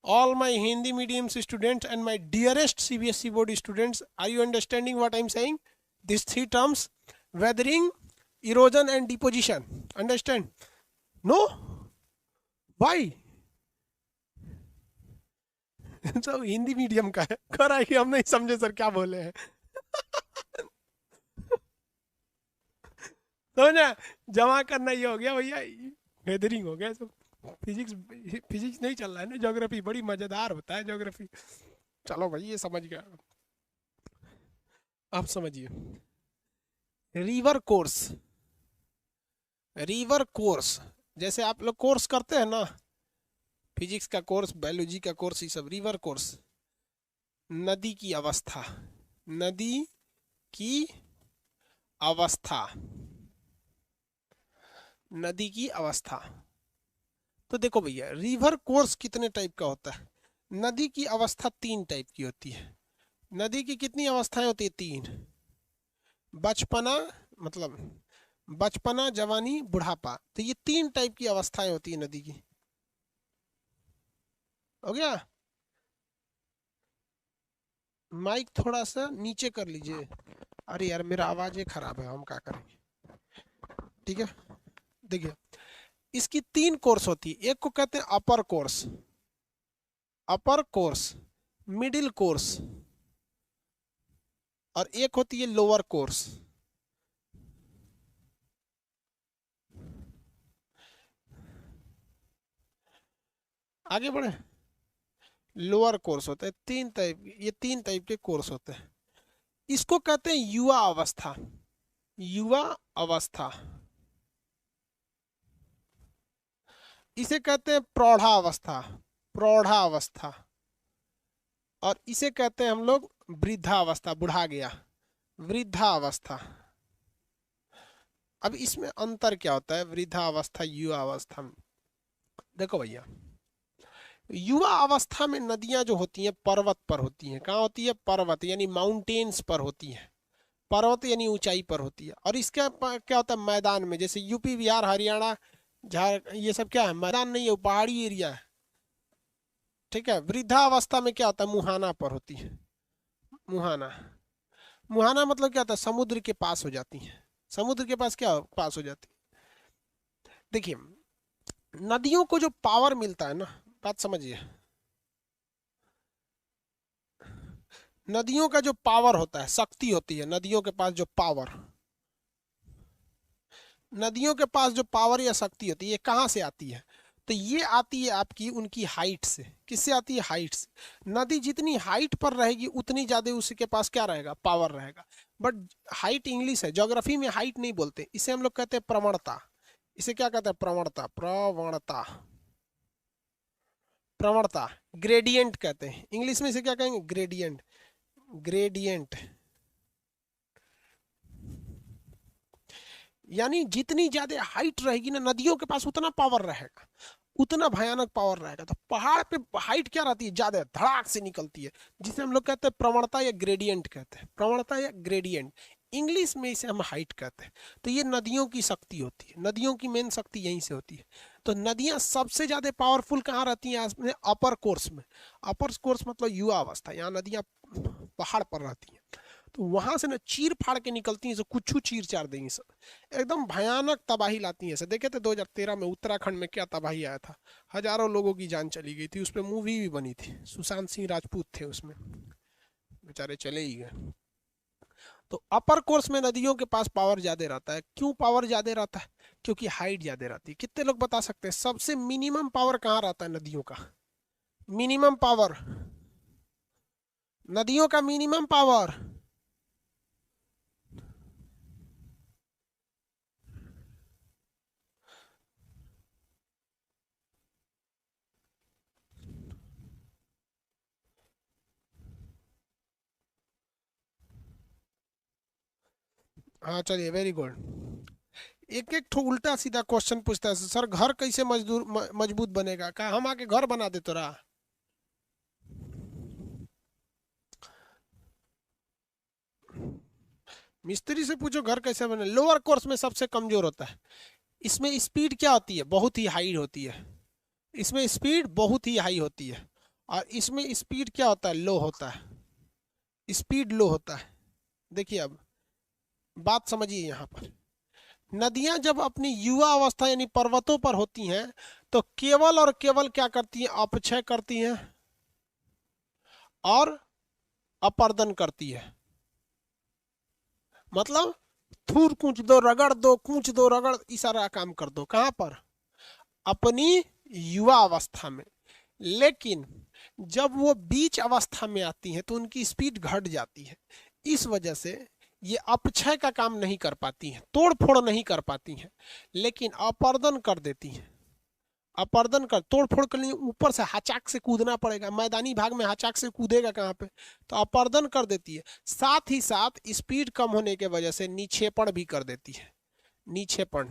All my Hindi medium students and my dearest CBSE board students, are you understanding what I am saying? These three terms, weathering, erosion and deposition. Understand? No? Why? तो हिंदी मीडियम का है, कर आई हम नहीं समझे सर क्या बोले हैं। तो ना, जमा करना ये हो गया भैया, वेदरिंग हो गया सब। फिजिक्स, फिजिक्स नहीं चल रहा है ना, ज्योग्राफी बड़ी मजेदार होता है ज्योग्राफी। चलो भाई, ये समझ गया। आप समझिए, रिवर कोर्स, रिवर कोर्स, जैसे आप लोग कोर्स करते हैं ना, फिजिक्स का कोर्स, बायोलॉजी का कोर्स, ये सब रिवर कोर्स। नदी की अवस्था, नदी की अवस्था, नदी की अवस्था। तो देखो भैया, रिवर कोर्स कितने टाइप का होता है? नदी की अवस्था 3 टाइप की होती है। नदी की कितनी अवस्थाएं होती है? 3। बचपना, मतलब बचपना, जवानी, बुढ़ापा। तो ये 3 टाइप की अवस्थाएं होती है नदी की। हो गया? माइक थोड़ा सा नीचे कर लीजिए। अरे यार, मेरा आवाज ही खराब है, हम क्या करेंगे। ठीक है, देखिए, इसकी 3 कोर्स होती है। एक को कहते हैं अपर कोर्स, अपर कोर्स, मिडिल कोर्स, और एक होती है लोअर कोर्स। आगे बढ़े। लोअर कोर्स होता है 3 टाइप, ये 3 टाइप के कोर्स होते हैं। इसको कहते हैं युवा अवस्था, युवा अवस्था। इसे कहते हैं प्रौढ़ावस्था, प्रौढ़ावस्था। और इसे कहते हैं हम लोग वृद्धावस्था, बुढ़ा गया, वृद्धावस्था। अब इसमें अंतर क्या होता है वृद्धावस्था युवा अवस्था में? देखो भैया, युवा अवस्था में नदियां जो होती हैं पर्वत पर होती हैं। कहाँ होती है? पर्वत यानी माउंटेन्स पर होती हैं। पर्वत यानी ऊंचाई पर होती है। और इसका क्या होता है? मैदान में, जैसे यूपी, बिहार, हरियाणा, झारखंड, ये सब क्या है? मैदान नहीं है, वो पहाड़ी एरिया है। ठीक है। वृद्धावस्था में क्या होता है? मुहाना पर होती है। मुहाना, मुहाना मतलब क्या होता है? समुद्र के पास हो जाती है। समुद्र के पास क्या पास हो जाती है? देखिए, नदियों को जो पावर मिलता है ना, बात समझिए, नदियों का जो पावर होता है, शक्ति होती है नदियों के पास, जो पावर, नदियों के पास जो पावर या शक्ति होती है, ये कहाँ से आती है? तो ये आती है आपकी उनकी हाइट से। किससे आती है? हाइट से। नदी जितनी हाइट पर रहेगी उतनी ज्यादा उसके पास क्या रहेगा? पावर रहेगा। बट हाइट इंग्लिश है, ज्योग्राफी में हाइट नहीं बोलते, इसे हम लोग कहते हैं प्रवणता। इसे क्या कहते हैं? प्रवणता, प्रवणता, प्रवणता। ग्रेडियंट कहते हैं इंग्लिश में, इसे क्या कहेंगे? Gradient, gradient. यानी जितनी ज्यादा हाइट रहेगी ना नदियों के पास, उतना पावर रहेगा, उतना भयानक पावर रहेगा। तो पहाड़ पे हाइट क्या रहती है? ज्यादा धड़ाक से निकलती है, जिसे हम लोग कहते हैं प्रवणता या ग्रेडियंट कहते हैं। प्रवणता या ग्रेडियंट, इंग्लिश में इसे हम हाइट कहते हैं। तो ये नदियों की शक्ति होती है, नदियों की मेन शक्ति यहीं से होती है। तो नदियां सबसे ज्यादा पावरफुल कहाँ रहती हैं? अपर कोर्स में। अपर कोर्स मतलब युवा अवस्था, यहाँ नदियां पहाड़ पर रहती हैं। तो वहां से ना चीर फाड़ के निकलती हैं, कुछ चीर चार देंगी सब, एकदम भयानक तबाही लाती हैं। देखे थे 2013 में उत्तराखंड में क्या तबाही आया था, हजारों लोगों की जान चली गई थी। उस पर मूवी भी बनी थी, सुशांत सिंह राजपूत थे उसमें, बेचारे चले ही गए। तो अपर कोर्स में नदियों के पास पावर ज्यादा रहता है। क्यों पावर ज्यादा रहता है? क्योंकि हाइट ज्यादा रहती है। कितने लोग बता सकते हैं सबसे मिनिमम पावर कहाँ रहता है नदियों का? मिनिमम पावर, नदियों का मिनिमम पावर। हाँ चलिए, वेरी गुड। एक एक ठो उल्टा सीधा क्वेश्चन पूछता है सर, घर कैसे मजबूत बनेगा? का हम आके घर बना दे तो रहा? मिस्त्री से पूछो घर कैसे बने। लोअर कोर्स में सबसे कमजोर होता है। इसमें स्पीड क्या होती है? बहुत ही हाई होती है। इसमें स्पीड बहुत ही हाई होती है। और इसमें स्पीड क्या होता है? लो होता है, स्पीड लो होता है। देखिए, अब बात समझिए यहाँ पर। नदियां जब अपनी युवा अवस्था यानी पर्वतों पर होती हैं, तो केवल और केवल क्या करती हैं? अपक्षय करती हैं और अपर्दन करती है। मतलब थूर कूच दो, रगड़ दो, कूच दो, रगड़, इशारा काम कर दो। कहां पर? अपनी युवा अवस्था में। लेकिन जब वो बीच अवस्था में आती हैं तो उनकी स्पीड घट जाती है। इस वजह से ये अपक्षय का काम नहीं कर पाती हैं, तोड़ फोड़ नहीं कर पाती हैं, लेकिन अपर्दन कर देती हैं। अपर्दन कर, तोड़ फोड़ के लिए ऊपर से हाचाक से कूदना पड़ेगा। मैदानी भाग में हाचाक से कूदेगा कहाँ पे? तो अपर्दन कर देती है। साथ ही साथ स्पीड कम होने के वजह से निक्षेपण भी कर देती है। निक्षेपण,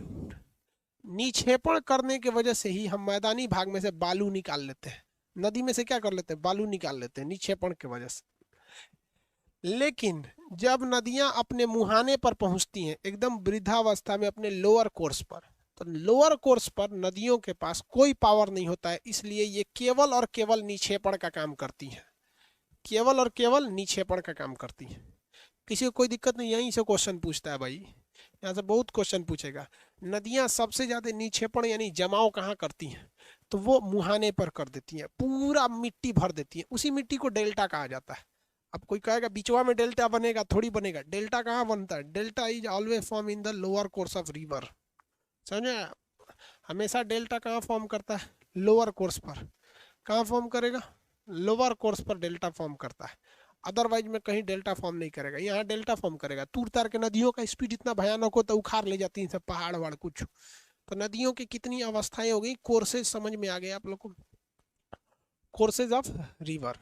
निक्षेपण करने की वजह से ही हम मैदानी भाग में से बालू निकाल लेते हैं, नदी में से क्या कर लेते हैं, बालू निकाल लेते हैं निक्षेपण की वजह से। लेकिन जब नदियां अपने मुहाने पर पहुंचती हैं, एकदम वृद्धावस्था में अपने लोअर कोर्स पर, तो लोअर कोर्स पर नदियों के पास कोई पावर नहीं होता है, इसलिए ये केवल और केवल निक्षेपण का काम करती हैं, केवल और केवल निक्षेपण का काम करती हैं। किसी को कोई दिक्कत नहीं, यहीं से क्वेश्चन पूछता है भाई, यहाँ से बहुत क्वेश्चन पूछेगा। नदियां सबसे ज्यादा निक्षेपण यानी जमाव कहाँ करती हैं, तो वो मुहाने पर कर देती हैं, पूरा मिट्टी भर देती हैं, उसी मिट्टी को डेल्टा कहा जाता है। अब कोई कहेगा बीचवा में डेल्टा बनेगा, थोड़ी बनेगा, डेल्टा कहाँ बनता है, delta is always form in the lower course of river, समझे। हमेशा डेल्टा कहाँ फॉर्म करता है, लोअर कोर्स पर। कहाँ फॉर्म करेगा, लोअर कोर्स पर डेल्टा फॉर्म करता है, अदरवाइज में कहीं डेल्टा फॉर्म नहीं करेगा। यहाँ डेल्टा फॉर्म करेगा। तूर तार के नदियों का स्पीड इतना भयानक होता है, उखाड़ ले जाती है सब पहाड़ वहाड़ कुछ। तो नदियों की कितनी अवस्थाएं हो गई, कोर्सेज समझ में आ गए आप लोग को, कोर्सेज ऑफ रिवर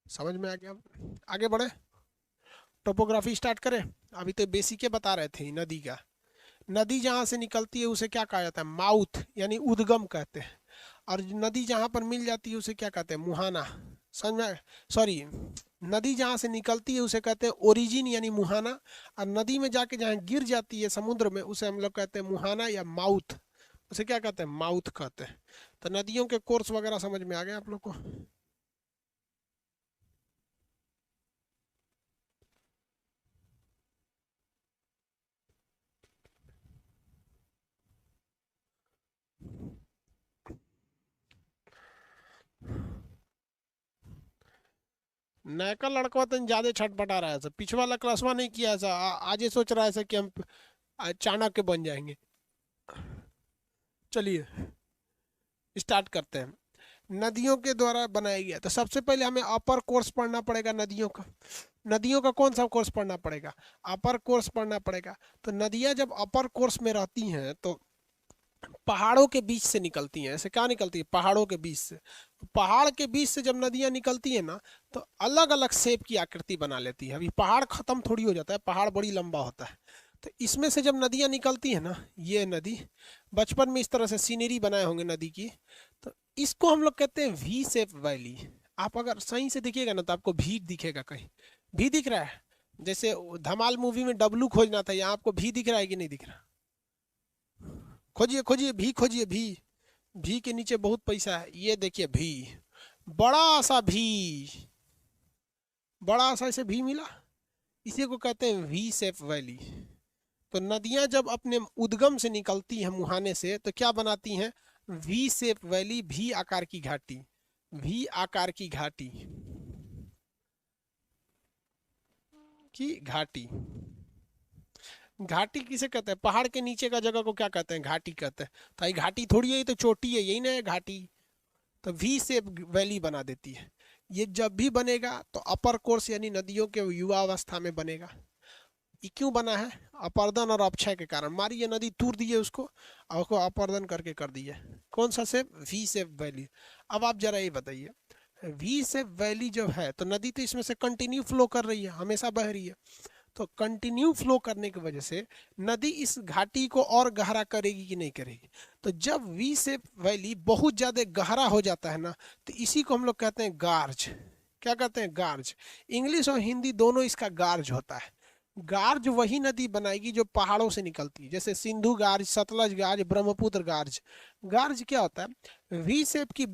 समझ में आ गया। आगे बढ़े, टोपोग्राफी स्टार्ट करें। अभी तो बेसिक बता रहे थे नदी का। नदी जहाँ से निकलती है उसे क्या कहा जाता है, माउथ यानी उद्गम कहते हैं। और नदी जहाँ पर मिल जाती है उसे क्या कहते हैं, मुहाना। समझ में, सॉरी, नदी जहाँ से निकलती है उसे कहते हैं ओरिजिन यानी मुहाना, और नदी में जाके जहाँ गिर जाती है समुद्र में उसे हम लोग कहते हैं मुहाना या माउथ, उसे क्या कहते हैं, माउथ कहते हैं। तो नदियों के कोर्स वगैरह समझ में आ गए आप लोग को। नयका लड़का तो ज्यादा छटपटा रहा है, सब पिछवा वाला क्लासवा नहीं किया ऐसा, आज ये सोच रहा है ऐसा कि हम चाणक्य बन जाएंगे। चलिए स्टार्ट करते हैं। नदियों के द्वारा बनाया गया, तो सबसे पहले हमें अपर कोर्स पढ़ना पड़ेगा नदियों का। नदियों का कौन सा कोर्स पढ़ना पड़ेगा, अपर कोर्स पढ़ना पड़ेगा। तो नदियां जब अपर कोर्स में रहती हैं तो पहाड़ों के बीच से निकलती हैं। ऐसे क्या निकलती है, पहाड़ों के बीच से। पहाड़ के बीच से जब नदियां निकलती है ना, तो अलग अलग शेप की आकृति बना लेती है। अभी पहाड़ खत्म थोड़ी हो जाता है, पहाड़ बड़ी लंबा होता है। तो इसमें से जब नदियां निकलती है ना, ये नदी, बचपन में इस तरह से सीनरी बनाए होंगे नदी की, तो इसको हम लोग कहते हैं वी शेप वैली। आप अगर सही से देखिएगा ना तो आपको भी दिखेगा, कहीं भी दिख रहा है। जैसे धमाल मूवी में डब्लू खोजना था, यहाँ आपको भी दिख रहा है कि नहीं दिख रहा, खोजिए खोजिए भी, खोजिए भी के नीचे बहुत पैसा है। ये देखिए भी, बड़ा सा भी, बड़ा सा इसे भी मिला, इसी को कहते हैं वी शेप वैली। तो नदियां जब अपने उद्गम से निकलती हैं मुहाने से, तो क्या बनाती हैं, वी शेप वैली, भी आकार की घाटी, भी आकार की घाटी की घाटी। घाटी किसे कहते हैं, पहाड़ के नीचे का जगह को क्या कहते हैं, घाटी कहते हैं। तो ये घाटी थोड़ी है, ये तो चोटी है, यही ना है घाटी। तो वी शेप वैली बना देती है। ये जब भी बनेगा तो अपर कोर्स यानी नदियों के युवा अवस्था में बनेगा। ये क्यों बना है, अपर्दन और अपक्षय के कारण। मारी ये नदी तूर दिए उसको, और उसको अपर्दन करके कर दिए। कौन सा शेप, वी शेप वैली। अब आप जरा ये बताइए, वी शेप वैली जब है तो नदी तो इसमें से कंटिन्यू फ्लो कर रही है, हमेशा बह रही है। तो कंटिन्यू फ्लो करने की वजह से नदी इस घाटी को और गहरा करेगी कि नहीं करेगी। तो जब वी शेप वैली बहुत ज्यादा गहरा हो जाता है ना, तो इसी को हम लोग कहते हैं गार्ज। क्या कहते हैं, गार्ज। इंग्लिश और हिंदी दोनों इसका गार्ज होता है। गार्ज वही नदी बनाएगी जो पहाड़ों से निकलती है, जैसे सिंधु गार्ज, सतलज गार्ज, ब्रह्मपुत्र गार्ज। गार्ज क्या होता है, वी शेप की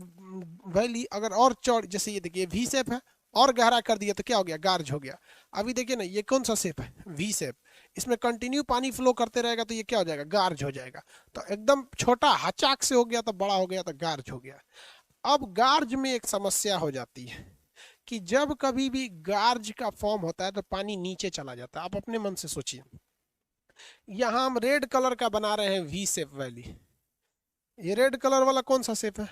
वैली अगर और चौड़, जैसे ये देखिए वी शेप है, और गहरा कर दिया तो क्या हो गया, गार्ज हो गया। अभी देखिए ना, ये कौन सा शेप है, वी शेप। इसमें कंटिन्यू पानी फ्लो करते रहेगा तो ये क्या हो जाएगा, गार्ज हो जाएगा। तो एकदम छोटा हचाक से हो गया तो बड़ा हो गया तो गार्ज हो गया। अब गार्ज में एक समस्या हो जाती है कि जब कभी भी गार्ज का फॉर्म होता है तो पानी नीचे चला जाता है। आप अपने मन से सोचिए, यहाँ हम रेड कलर का बना रहे हैं वी शेप वैली। ये रेड कलर वाला कौन सा शेप है,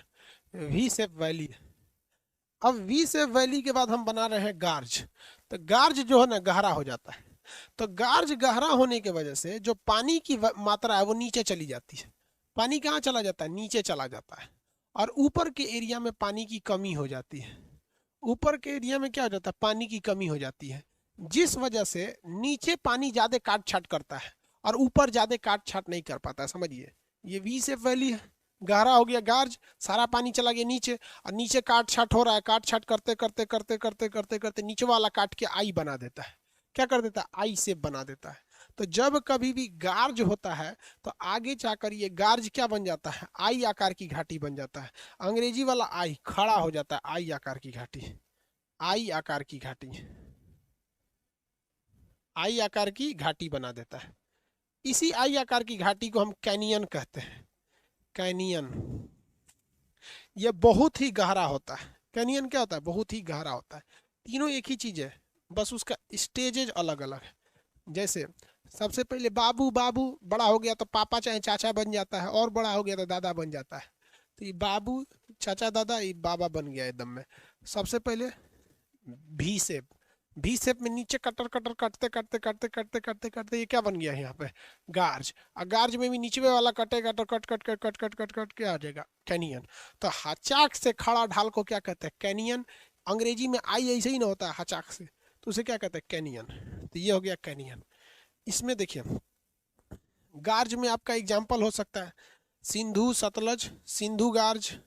वी शेप वैली। अब वी शेप वैली के बाद हम बना रहे हैं गार्ज। तो गार्ज जो है ना गहरा हो जाता है। तो गार्ज गहरा होने की वजह से जो पानी की मात्रा है वो नीचे चली जाती है। पानी कहाँ चला जाता है, नीचे चला जाता है। और ऊपर के एरिया में पानी की कमी हो जाती है। ऊपर के एरिया में क्या हो जाता है, पानी की कमी हो जाती है, जिस वजह से नीचे पानी ज्यादा काट छाट करता है और ऊपर ज्यादा काट छाट नहीं कर पाता है, समझिए। ये वी शेप वैली है, गहरा हो गया गार्ज, सारा पानी चला गया नीचे, और नीचे काट छाट हो रहा है, काट छाट करते करते करते करते करते करते नीचे वाला काट के आई बना देता है। क्या कर देता है? आई शेप बना देता है। तो जब कभी भी गार्ज होता है तो आगे जाकर ये गार्ज क्या बन जाता है? आई आकार की घाटी बन जाता है। अंग्रेजी वाला आई खड़ा हो जाता है, आई आकार की घाटी, आई आकार की घाटी, आई आकार की घाटी बना देता है। इसी आई आकार की घाटी को हम कैनियन कहते हैं, कैनियन। यह बहुत ही गहरा होता है। कैनियन क्या होता है? बहुत ही गहरा होता है। तीनों एक ही चीज है, बस उसका स्टेजेज अलग अलग है। जैसे सबसे पहले बाबू, बाबू बड़ा हो गया तो पापा चाहे चाचा बन जाता है, और बड़ा हो गया तो दादा बन जाता है। तो ये बाबू, चाचा, दादा, ये बाबा बन गया एकदम में। सबसे पहले भी शेप, भी शेप में नीचे कटर कटर कटते कटते कटते कटते कटते कटते ये क्या बन गया है यहाँ पे? गार्ज। और गार्ज में भी नीचे वाला कटेगा तो cut cut cut cut cut cut cut के आ जाएगा कैनियन। तो हचाक से खड़ा ढाल को क्या कहते हैं? कैनियन। अंग्रेजी में आई ऐसे ही ना होता है हचाक से, तो उसे क्या कहते हैं? कैनियन। तो ये हो गया कैनियन। इसमें देखिए गार्ज में आपका एग्जाम्पल हो सकता है सिंधु सतलज, सिंधु गार्ज,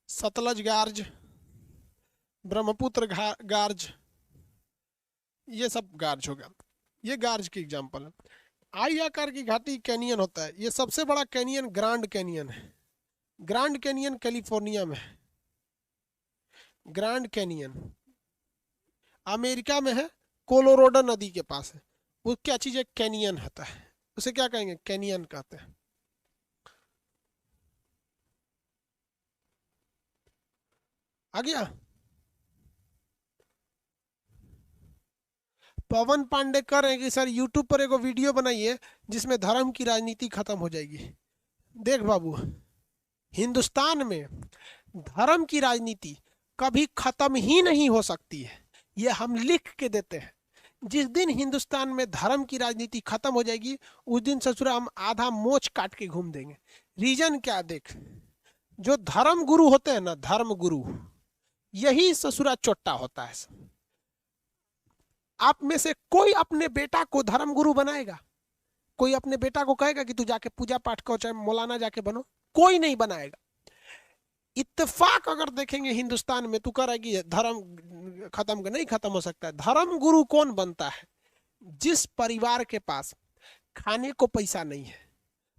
सतलज गार्ज, ब्रह्मपुत्र गार्ज, ये सब गार्ज होगा। ये गार्ज की एग्जाम्पल है। आई आकार की घाटी कैनियन होता है। ये सबसे बड़ा कैनियन ग्रांड कैनियन है। ग्रांड कैनियन कैलिफोर्निया में है। ग्रांड कैनियन अमेरिका में है, कोलोराडो नदी के पास है। वो क्या चीज है? कैनियन होता है। उसे क्या कहेंगे? कैनियन कहते हैं। आ गया? पवन पांडे कर रहे हैं कि सर यूट्यूब पर एक वीडियो बनाइए जिसमें धर्म की राजनीति खत्म हो जाएगी। देख बाबू, हिंदुस्तान में धर्म की राजनीति कभी खत्म ही नहीं हो सकती है, ये हम लिख के देते हैं। जिस दिन हिंदुस्तान में धर्म की राजनीति खत्म हो जाएगी उस दिन ससुरा हम आधा मोच काट के घूम देंगे। रीजन क्या? देख, जो धर्म गुरु होते हैं ना, धर्म गुरु, यही ससुरा चोट्टा होता है। आप में से कोई अपने बेटा को धर्म गुरु बनाएगा? कोई अपने बेटा को कहेगा कि तू जाके पूजा पाठ करो, चाहे मौलाना जाके बनो? कोई नहीं बनाएगा। इत्तेफाक अगर देखेंगे हिंदुस्तान में, तू कह रहा है कि धर्म खत्म नहीं खत्म हो सकता है। धर्म गुरु कौन बनता है? जिस परिवार के पास खाने को पैसा नहीं है,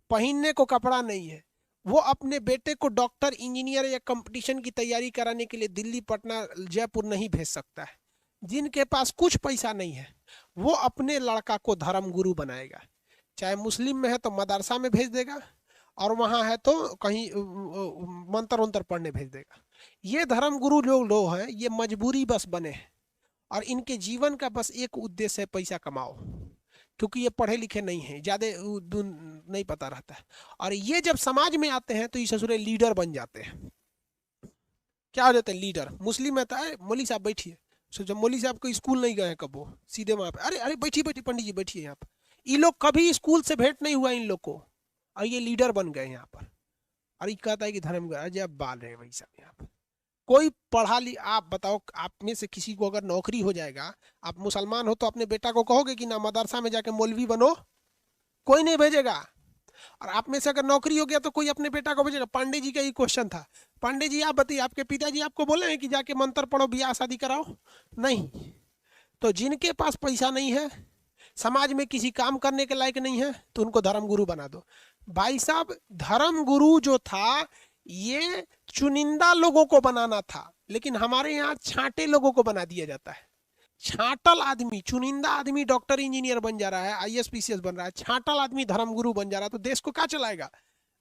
पहनने को कपड़ा नहीं है, वो अपने बेटे को डॉक्टर, इंजीनियर या कंपटीशन की तैयारी कराने के लिए दिल्ली, पटना, जयपुर नहीं भेज सकता है। जिनके पास कुछ पैसा नहीं है वो अपने लड़का को धर्म गुरु बनाएगा। चाहे मुस्लिम में है तो मदरसा में भेज देगा, और वहां है तो कहीं मंत्र उंतर पढ़ने भेज देगा। ये धर्म गुरु जो लोग हैं ये मजबूरी बस बने हैं, और इनके जीवन का बस एक उद्देश्य है पैसा कमाओ, क्योंकि ये पढ़े लिखे नहीं हैं, ज्यादा नहीं पता रहता है। और ये जब समाज में आते हैं तो ये ससुरे लीडर बन जाते हैं। क्या हो जाते हैं? लीडर। मुस्लिम में है मौली साहब बैठिए, जब मौली साहब को स्कूल नहीं गए कब, वो सीधे वहां पे, अरे अरे बैठिए बैठिए पंडित जी बैठिए यहाँ पर। ये लोग कभी स्कूल से भेंट नहीं हुआ इन लोग को, और ये लीडर बन गए यहाँ पर। और ये कहता है कि धर्म अजय बाल रहे भाई साहब यहाँ पर। कोई पढ़ा ली, आप बताओ, आप में से किसी को अगर नौकरी हो जाएगा, आप मुसलमान हो तो अपने बेटा को कहोगे कि ना मदरसा में जाके मौलवी बनो? कोई नहीं भेजेगा। और आप में से अगर नौकरी हो गया तो कोई अपने बेटा को भेजेगा? पांडे जी का ये क्वेश्चन था, पांडे जी आप बताइए, आपके पिताजी आपको बोले हैं कि जाके मंत्र पढ़ो, ब्याह शादी कराओ? नहीं। तो जिनके पास पैसा नहीं है, समाज में किसी काम करने के लायक नहीं है, तो उनको धर्म गुरु बना दो। भाई साहब, धर्म गुरु जो था ये चुनिंदा लोगों को बनाना था, लेकिन हमारे यहाँ छांटे लोगों को बना दिया जाता है। छांटल आदमी, चुनिंदा आदमी डॉक्टर इंजीनियर बन जा रहा है, आईएएस पीसीएस बन रहा है, छांटल आदमी धर्म गुरु बन जा रहा है, तो देश को क्या चलाएगा?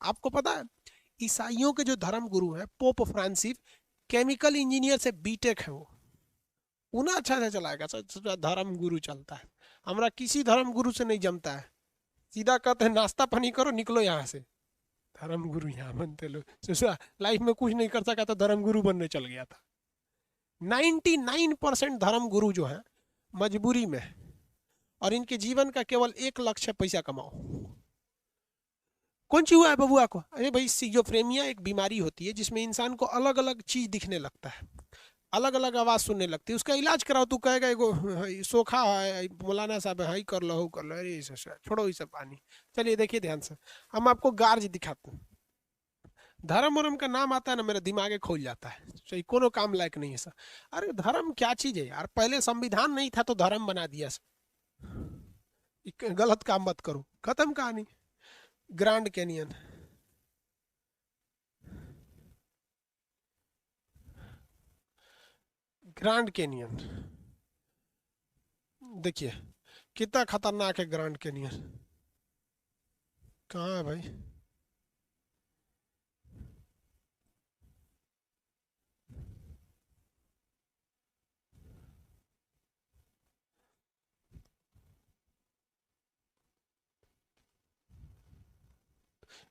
आपको पता है ईसाइयों के जो धर्म गुरु है पोप फ्रांसिस, केमिकल इंजीनियर से बीटेक है, वो उन्हें अच्छा से चलाएगा। धर्म गुरु चलता है। हमारा किसी धर्म गुरु से नहीं जमता है, सीधा कहते हैं नाश्ता पानी करो निकलो यहाँ से। धर्म गुरु यहाँ बनते लोग, लाइफ में कुछ नहीं कर सका तो धर्म गुरु बनने चल गया था। 99% धर्म गुरु जो है मजबूरी में है, और इनके जीवन का केवल एक लक्ष्य है, पैसा कमाओ। कौन सी हुआ है बबुआ को? अरे भाई, सिजोफ्रेनिया एक बीमारी होती है जिसमें इंसान को अलग अलग चीज दिखने लगता है। अलग अलग आवाज सुनने लगती है। उसका इलाज कराओ, तू कहेगा एगो सोखा है, मौलाना साहब है, कर लो कर लो, अरे छोड़ो ये सब पानी। चलिए देखिए ध्यान से, हम आपको गार्ज दिखाते हैं। धर्म वरम का नाम आता है ना, मेरा दिमागे खोल जाता है, सही कोनो काम लायक नहीं है सर। अरे धर्म क्या चीज है यार, पहले संविधान नहीं था तो धर्म बना दिया सर। गलत काम मत करो, खत्म कहानी। ग्रैंड कैनियन, ग्रैंड कैनियन देखिए कितना खतरनाक है ग्रैंड कैनियन। कहाँ है भाई?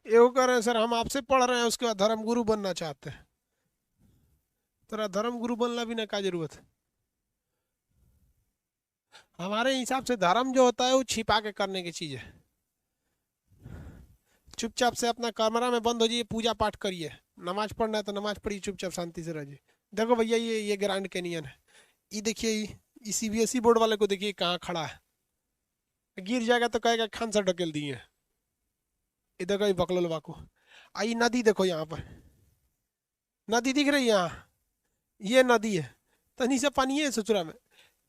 ये वो कह रहे हैं सर, हम आपसे पढ़ रहे हैं उसके बाद धर्म गुरु बनना चाहते हैं। तेरा धर्म गुरु बनना भी ना का जरूरत है। हमारे हिसाब से धर्म जो होता है वो छिपा के करने की चीज है। चुपचाप से अपना कमरा में बंद हो जाइए, पूजा पाठ करिए, नमाज पढ़ना है तो नमाज पढ़िए, चुपचाप शांति से रहिए। देखो भैया ये ग्रैंड कैनियन है। ये देखिए, ये सीबीएसई बोर्ड वाले को देखिए कहाँ खड़ा है, गिर जाएगा तो कहेगा खान सर ढकेल दिए हैं। ये देखो ये बकलोलवा को। आई नदी देखो यहाँ पर, नदी दिख रही है यहाँ, ये नदी है, तनी से पानी है ससुरा में।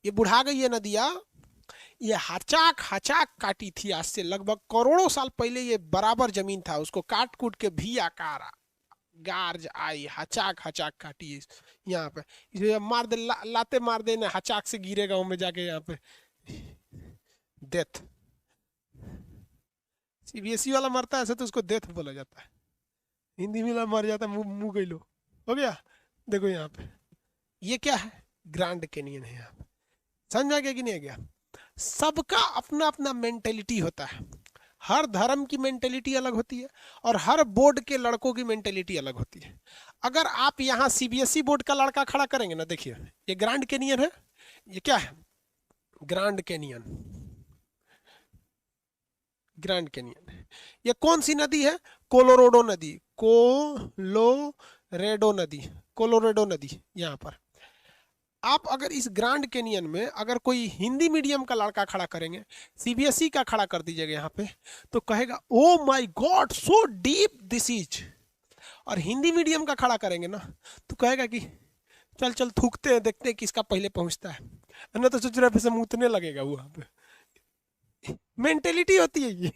ये बुढ़ा गई है नदिया। ये हचाक हचाक काटी थी, आज से लगभग करोड़ों साल पहले ये बराबर जमीन था, उसको काट कूट के भी आकार गार्ज आई, हचाक हचाक काटी है यहाँ पे। इसे मार दे, लाते मार दे ना, हचाक से गिरेगा वो में जाके यहाँ पे डेथ। सीबीएसई वाला मरता है ऐसे तो उसको डेथ बोला जाता है, हिंदी में मर जाता है मुंह मुंह गई लो। हो गया। देखो यहाँ पे ये क्या है, ग्रैंड कैनियन है यहाँ पे। समझ आ गया कि नहीं आ गया? सबका अपना अपना मेंटेलिटी होता है, हर धर्म की मेंटेलिटी अलग होती है, और हर बोर्ड के लड़कों की मेंटेलिटी अलग होती है। अगर आप यहाँ सीबीएसई बोर्ड का लड़का खड़ा करेंगे ना, देखिए ये ग्रैंड कैनियन है, ये क्या है, ग्रैंड कैनियन, ग्रैंड कैनियन। ये कौन सी नदी है? कोलोराडो नदी, कोलोरेडो नदी, कोलोरेडो नदी यहाँ पर। आप अगर इस ग्रैंड कैनियन में अगर कोई हिंदी मीडियम का लड़का खड़ा करेंगे, सीबीएसई का खड़ा कर दीजिएगा यहाँ पे, तो कहेगा ओ my God so deep this is. और हिंदी मीडियम का खड़ा करेंगे ना, तो कहेगा कि चल चल थूकते हैं, देखते हैं किसका पहले पहुंचता है, ना तो चुचुरा पे से मुतने लगेगा वो। वहाँ पे मेंटेलिटी होती है ये।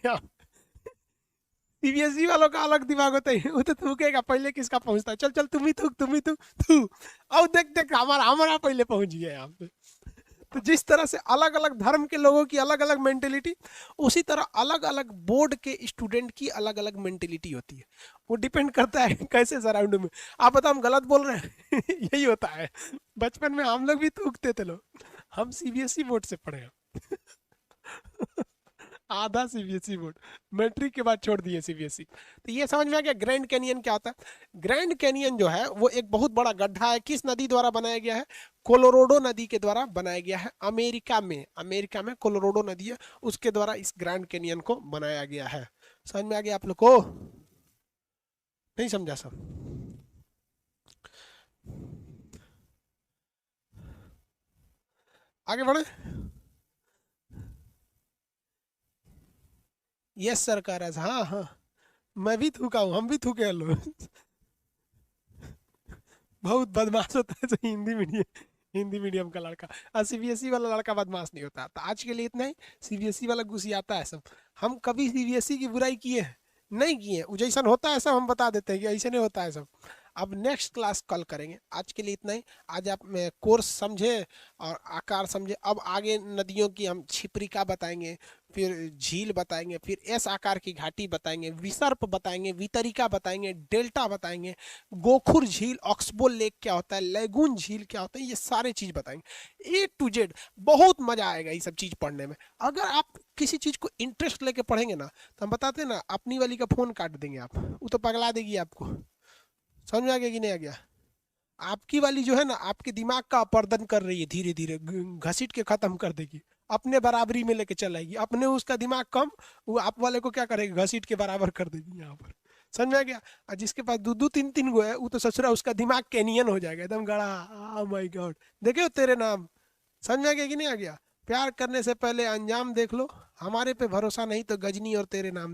सीबीएसई वालों का अलग दिमाग होता है, वो तो थूकेगा पहले किसका पहुंचता है, चल चल तुम ही थूक तुम ही थूक थू। अब देख देख हमारा हमारा पहले पहुंच गया यहाँ पे। तो जिस तरह से अलग अलग धर्म के लोगों की अलग अलग मेंटेलिटी, उसी तरह अलग अलग बोर्ड के स्टूडेंट की अलग अलग मेंटेलिटी होती है। वो डिपेंड करता है कैसे सराउंड में। आप बताओ हम गलत बोल रहे हैं? यही होता है। बचपन में हम लोग भी थूकते थे लोग, हम सीबीएसई बोर्ड से पढ़े हैं। आधा सीबीएसई बोर्ड, मैट्रिक के बाद छोड़ दिए सीबीएसई। तो ये समझ में आ गया ग्रैंड कैनियन क्या होता है। ग्रैंड कैनियन जो है वो एक बहुत बड़ा गड्ढा है, किस नदी द्वारा बनाया गया है? कोलोराडो नदी के द्वारा बनाया गया है, अमेरिका में, अमेरिका में कोलोराडो नदी है, उसके द्वारा इस ग्रैंड कैनियन को बनाया गया है। समझ में आ गया आप लोग को? नहीं समझा सब? आगे बढ़े। यस सर कह रहा है, हाँ हाँ, मैं भी थूका हूँ, हम भी थूके हैं लोग। बहुत बदमाश होता है जो हिंदी मीडियम का लड़का। और सीबीएसई वाला लड़का बदमाश नहीं होता। तो आज के लिए इतना ही। सीबीएसई वाला घुसियाता है सब। हम कभी सीबीएसई की बुराई किए हैं? नहीं किए। वो जैसा होता है सब हम बता देते हैं कि ऐसे नहीं होता है सब। अब नेक्स्ट क्लास कल करेंगे, आज के लिए इतना ही। आज आप कोर्स समझे और आकार समझे। अब आगे नदियों की हम छिपरिका बताएंगे, फिर झील बताएंगे, फिर एस आकार की घाटी बताएंगे, विसर्प बताएंगे, वितरिका बताएंगे, डेल्टा बताएंगे, गोखुर झील, ऑक्सबो लेक क्या होता है, लेगून झील क्या होता है, ये सारे चीज बताएंगे ए टू जेड। बहुत मजा आएगा ये सब चीज पढ़ने में। अगर आप किसी चीज को इंटरेस्ट लेके पढ़ेंगे ना, तो हम बताते हैं ना, अपनी वाली का फोन काट देंगे आप, वो तो पगला देगी आपको। समझ में आ गया कि नहीं आ गया? आपकी वाली जो है ना, आपके दिमाग का अपर्दन कर रही है, धीरे धीरे घसीट के खत्म कर देगी, अपने बराबरी में लेके चलाएगी। अपने उसका दिमाग कम, वो आप वाले को क्या करेगी, घसीट के बराबर कर देगी यहाँ पर। समझ में आ गया। और जिसके पास दो दो तीन तीन गो है वो तो ससुरा उसका दिमाग कैनियन हो जाएगा एकदम गड़ा। ओ माय गॉड, देखे हो तेरे नाम। समझ में आ गया कि नहीं आ गया। प्यार करने से पहले अंजाम देख लो, हमारे पे भरोसा नहीं तो गजनी और तेरे नाम